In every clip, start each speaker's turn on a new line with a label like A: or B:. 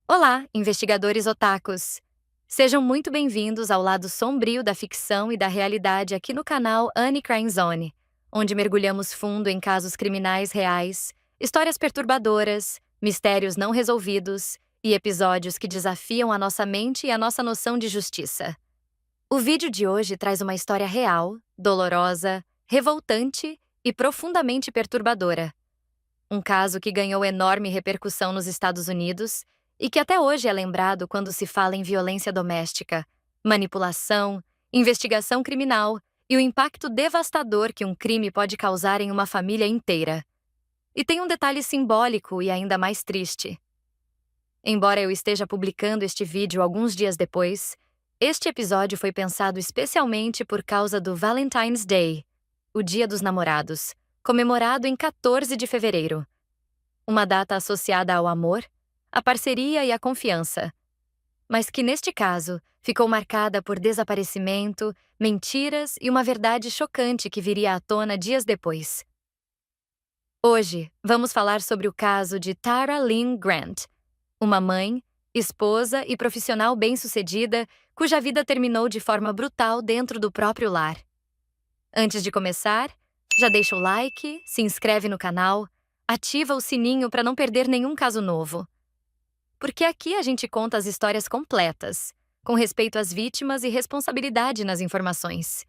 A: Olá, investigadores otakus! Sejam muito bem-vindos ao lado sombrio da ficção e da realidade aqui no canal Anne Crime Zone, onde mergulhamos fundo em casos criminais reais, histórias perturbadoras, mistérios não resolvidos e episódios que desafiam a nossa mente e a nossa noção de justiça. O vídeo de hoje traz uma história real, dolorosa, revoltante e profundamente perturbadora. Um caso que ganhou enorme repercussão nos Estados Unidos e que até hoje é lembrado quando se fala em violência doméstica, manipulação, investigação criminal e o impacto devastador que um crime pode causar em uma família inteira. E tem um detalhe simbólico e ainda mais triste. Embora eu esteja publicando este vídeo alguns dias depois, este episódio foi pensado especialmente por causa do Valentine's Day, o Dia dos Namorados, comemorado em 14 de fevereiro. Uma data associada ao amor, à parceria e à confiança, mas que neste caso ficou marcada por desaparecimento, mentiras e uma verdade chocante que viria à tona dias depois. Hoje, vamos falar sobre o caso de Tara Lynn Grant, uma mãe, esposa e profissional bem-sucedida cuja vida terminou de forma brutal dentro do próprio lar. Antes de começar, já deixa o like, se inscreve no canal, ativa o sininho para não perder nenhum caso novo. Porque aqui a gente conta as histórias completas, com respeito às vítimas e responsabilidade nas informações.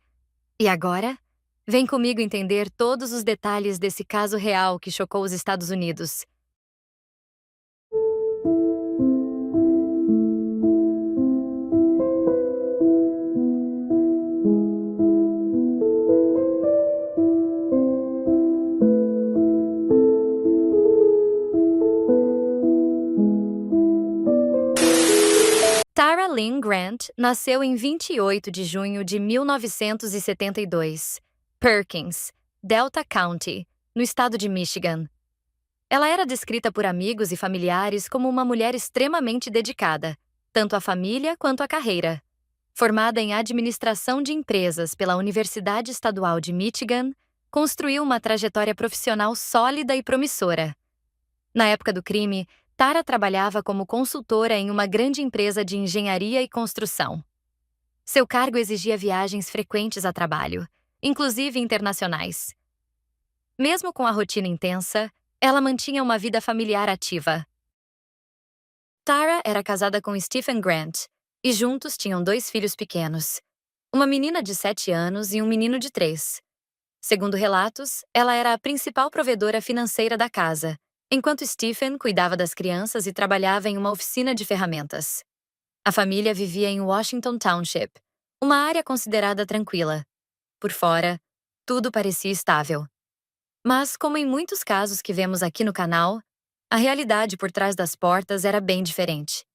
A: E agora, vem comigo entender todos os detalhes desse caso real que chocou os Estados Unidos. Tara Lynn Grant nasceu em 28 de junho de 1972, Perkins, Delta County, no estado de Michigan. Ela era descrita por amigos e familiares como uma mulher extremamente dedicada, tanto à família quanto à carreira. Formada em administração de empresas pela Universidade Estadual de Michigan, construiu uma trajetória profissional sólida e promissora. Na época do crime, Tara trabalhava como consultora em uma grande empresa de engenharia e construção. Seu cargo exigia viagens frequentes a trabalho, inclusive internacionais. Mesmo com a rotina intensa, ela mantinha uma vida familiar ativa. Tara era casada com Stephen Grant, e juntos tinham 2 filhos pequenos, uma menina de 7 anos e um menino de 3. Segundo relatos, ela era a principal provedora financeira da casa, enquanto Stephen cuidava das crianças e trabalhava em uma oficina de ferramentas. A família vivia em Washington Township, uma área considerada tranquila. Por fora, tudo parecia estável. Mas, como em muitos casos que vemos aqui no canal, a realidade por trás das portas era bem diferente.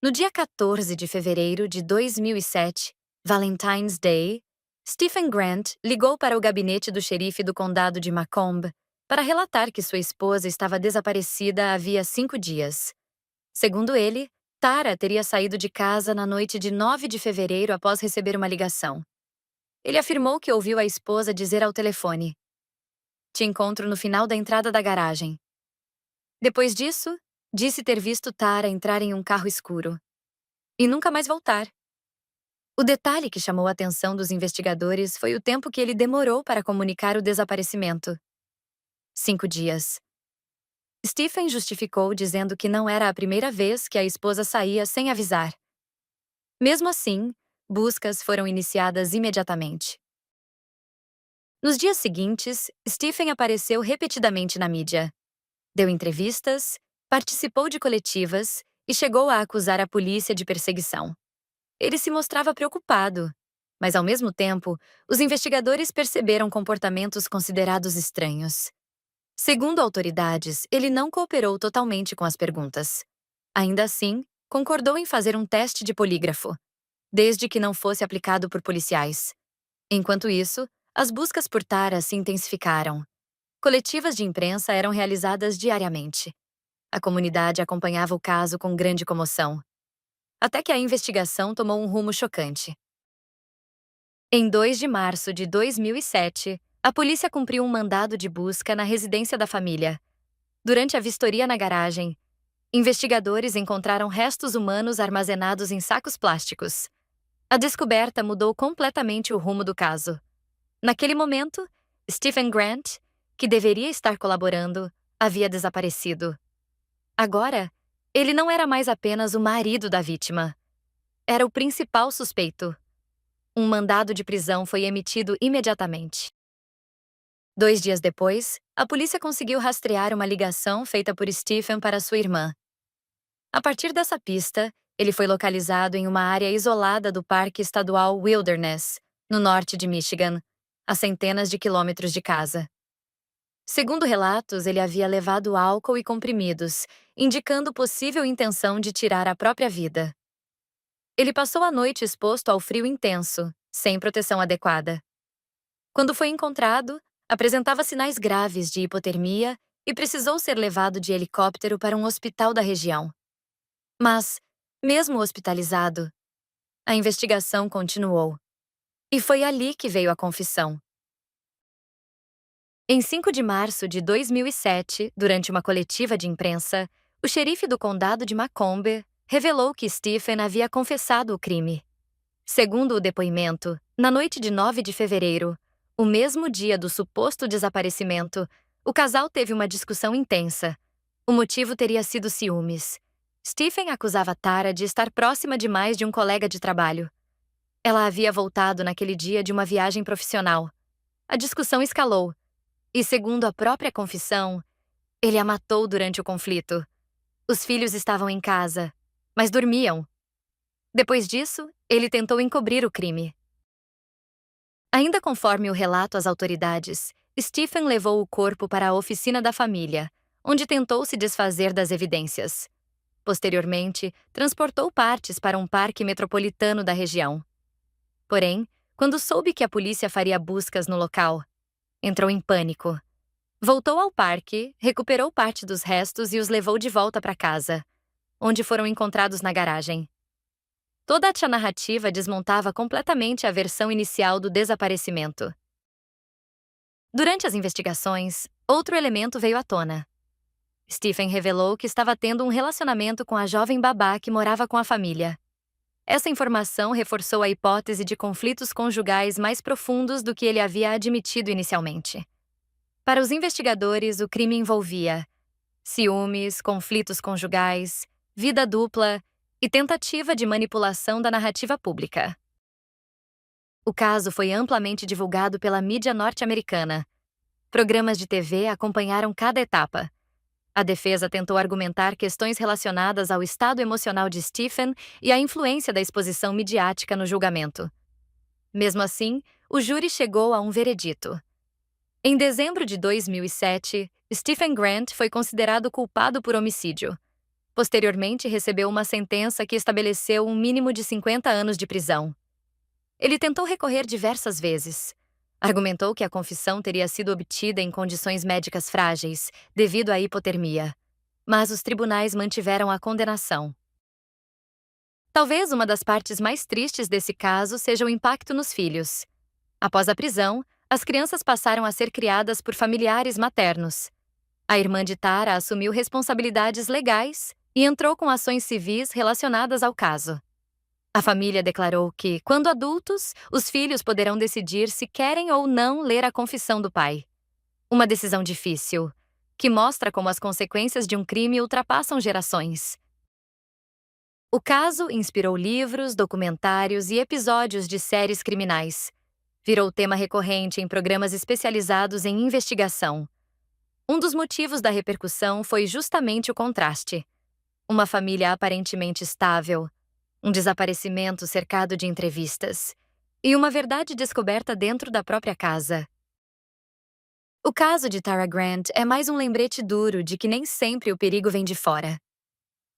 A: No dia 14 de fevereiro de 2007, Valentine's Day, Stephen Grant ligou para o gabinete do xerife do condado de Macomb para relatar que sua esposa estava desaparecida havia 5 dias. Segundo ele, Tara teria saído de casa na noite de 9 de fevereiro após receber uma ligação. Ele afirmou que ouviu a esposa dizer ao telefone: "Te encontro no final da entrada da garagem." Depois disso, disse ter visto Tara entrar em um carro escuro e nunca mais voltar. O detalhe que chamou a atenção dos investigadores foi o tempo que ele demorou para comunicar o desaparecimento: 5 dias. Stephen justificou dizendo que não era a primeira vez que a esposa saía sem avisar. Mesmo assim, buscas foram iniciadas imediatamente. Nos dias seguintes, Stephen apareceu repetidamente na mídia. Deu entrevistas, participou de coletivas e chegou a acusar a polícia de perseguição. Ele se mostrava preocupado, mas ao mesmo tempo, os investigadores perceberam comportamentos considerados estranhos. Segundo autoridades, ele não cooperou totalmente com as perguntas. Ainda assim, concordou em fazer um teste de polígrafo, desde que não fosse aplicado por policiais. Enquanto isso, as buscas por Tara se intensificaram. Coletivas de imprensa eram realizadas diariamente. A comunidade acompanhava o caso com grande comoção, até que a investigação tomou um rumo chocante. Em 2 de março de 2007, a polícia cumpriu um mandado de busca na residência da família. Durante a vistoria na garagem, Investigadores encontraram restos humanos armazenados em sacos plásticos. A descoberta mudou completamente o rumo do caso. Naquele momento, Stephen Grant, que deveria estar colaborando, havia desaparecido. Agora, ele não era mais apenas o marido da vítima. Era o principal suspeito. Um mandado de prisão foi emitido imediatamente. 2 dias depois, a polícia conseguiu rastrear uma ligação feita por Stephen para sua irmã. A partir dessa pista, ele foi localizado em uma área isolada do Parque Estadual Wilderness, no norte de Michigan, a centenas de quilômetros de casa. Segundo relatos, ele havia levado álcool e comprimidos, indicando possível intenção de tirar a própria vida. Ele passou a noite exposto ao frio intenso, sem proteção adequada. Quando foi encontrado, apresentava sinais graves de hipotermia e precisou ser levado de helicóptero para um hospital da região. Mas, mesmo hospitalizado, a investigação continuou. E foi ali que veio a confissão. Em 5 de março de 2007, durante uma coletiva de imprensa, o xerife do condado de Macomb revelou que Stephen havia confessado o crime. Segundo o depoimento, na noite de 9 de fevereiro, o mesmo dia do suposto desaparecimento, o casal teve uma discussão intensa. O motivo teria sido ciúmes. Stephen acusava Tara de estar próxima demais de um colega de trabalho. Ela havia voltado naquele dia de uma viagem profissional. A discussão escalou. E, segundo a própria confissão, ele a matou durante o conflito. Os filhos estavam em casa, mas dormiam. Depois disso, ele tentou encobrir o crime. Ainda conforme o relato às autoridades, Stephen levou o corpo para a oficina da família, onde tentou se desfazer das evidências. Posteriormente, transportou partes para um parque metropolitano da região. Porém, quando soube que a polícia faria buscas no local, entrou em pânico. Voltou ao parque, recuperou parte dos restos e os levou de volta para casa, onde foram encontrados na garagem. Toda a narrativa desmontava completamente a versão inicial do desaparecimento. Durante as investigações, outro elemento veio à tona. Stephen revelou que estava tendo um relacionamento com a jovem babá que morava com a família. Essa informação reforçou a hipótese de conflitos conjugais mais profundos do que ele havia admitido inicialmente. Para os investigadores, o crime envolvia ciúmes, conflitos conjugais, vida dupla e tentativa de manipulação da narrativa pública. O caso foi amplamente divulgado pela mídia norte-americana. Programas de TV acompanharam cada etapa. A defesa tentou argumentar questões relacionadas ao estado emocional de Stephen e à influência da exposição midiática no julgamento. Mesmo assim, o júri chegou a um veredito. Em dezembro de 2007, Stephen Grant foi considerado culpado por homicídio. Posteriormente, recebeu uma sentença que estabeleceu um mínimo de 50 anos de prisão. Ele tentou recorrer diversas vezes. Argumentou que a confissão teria sido obtida em condições médicas frágeis, devido à hipotermia. Mas os tribunais mantiveram a condenação. Talvez uma das partes mais tristes desse caso seja o impacto nos filhos. Após a prisão, as crianças passaram a ser criadas por familiares maternos. A irmã de Tara assumiu responsabilidades legais e entrou com ações civis relacionadas ao caso. A família declarou que, quando adultos, os filhos poderão decidir se querem ou não ler a confissão do pai. Uma decisão difícil, que mostra como as consequências de um crime ultrapassam gerações. O caso inspirou livros, documentários e episódios de séries criminais. Virou tema recorrente em programas especializados em investigação. Um dos motivos da repercussão foi justamente o contraste. Uma família aparentemente estável, um desaparecimento cercado de entrevistas, e uma verdade descoberta dentro da própria casa. O caso de Tara Grant é mais um lembrete duro de que nem sempre o perigo vem de fora.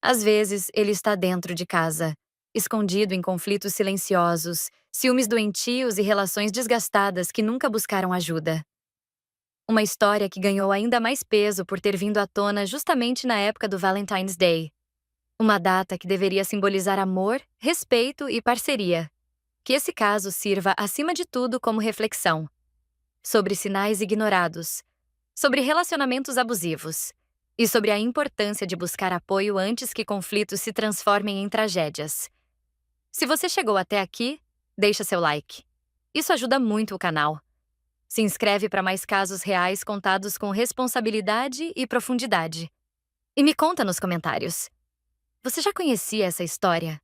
A: Às vezes, ele está dentro de casa, escondido em conflitos silenciosos, ciúmes doentios e relações desgastadas que nunca buscaram ajuda. Uma história que ganhou ainda mais peso por ter vindo à tona justamente na época do Valentine's Day. Uma data que deveria simbolizar amor, respeito e parceria. Que esse caso sirva, acima de tudo, como reflexão. Sobre sinais ignorados. Sobre relacionamentos abusivos. e sobre a importância de buscar apoio antes que conflitos se transformem em tragédias. Se você chegou até aqui, deixa seu like. Isso ajuda muito o canal. Se inscreve para mais casos reais contados com responsabilidade e profundidade. E me conta nos comentários. Você já conhecia essa história?